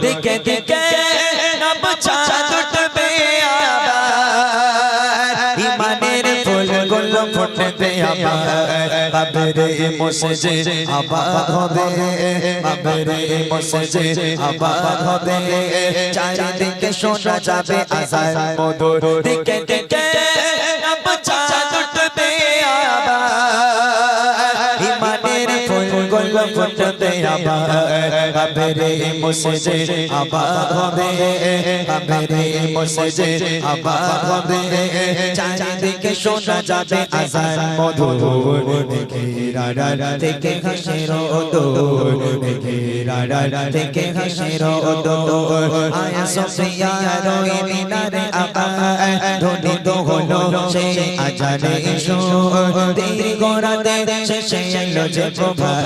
দিকে দিকে নব চাঁদ উঠবে আবার ইমানের ফুলগুলো ফুটবে আবার কবরে মসজিদ আবাদ হবে কবরে মসজিদ আবাদ হবে চারিদিকে শোনা যাবে আযান মধুর দিকে দিকে নব চাঁদ উঠবে আবার ইমানের ফুলগুলো ফুটবে আবার কবরে মসজিদ আবাদ হবে কবরে মসজিদ আবাদ হবে চারিদিকে শোনা যাবে আযান মধুর দেখে রাডা থেকে হাসির দোর দেখে রাডা থেকে হাসির দোর আয়া সোফিয়া রই মিনারে আকা ধ্বনিত হলো সেই আজানে সুর দেরি গোরাতে শেষে এলো যে প্রভাত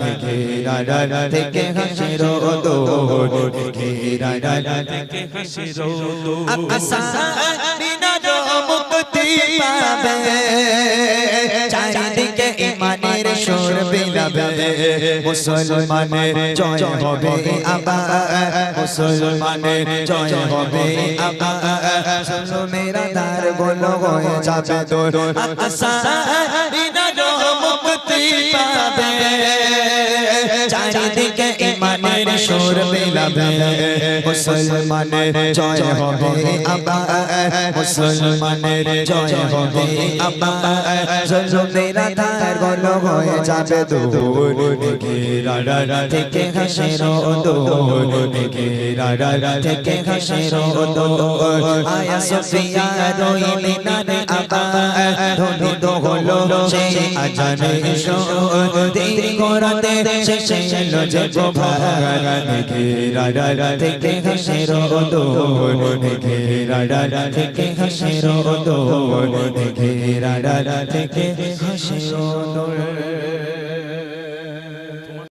দেখে রাডা থেকে হাসির দোর দেখে রাডা থেকে হাসির দোর আকাশা মিনারো মুক্তি পাবে চারিদিকে ইমানের সুর বিলাবে মুসলমানের জয় হবে আবার মুসলমানের জয় হবে আবার মেরা দার বলো হয়ে যাবে দূর আকাশা মিনারো মুক্তি পাবে চারিদিকে ইমানের সুর বিলাবে মুসলমানের জয় হবে আবার মুসলমানের জয় হবে আবার মেরা ধার বলো হয়ে যাবে দূর দেখে রাডা থেকে হাসির দোর দেখে রাডা থেকে হাসির দোর আয়া সোফিয়া রই মিনারে আবার ধ্বনিত হলো সেই আজানে সুর দেরি গোরাতে শেষে এলো যে প্রভাত দেখে রাডা থেকে হাসির দোর দেখে রাডা থেকে হাসির দোর দেখে রাডা থেকে হাসির দোর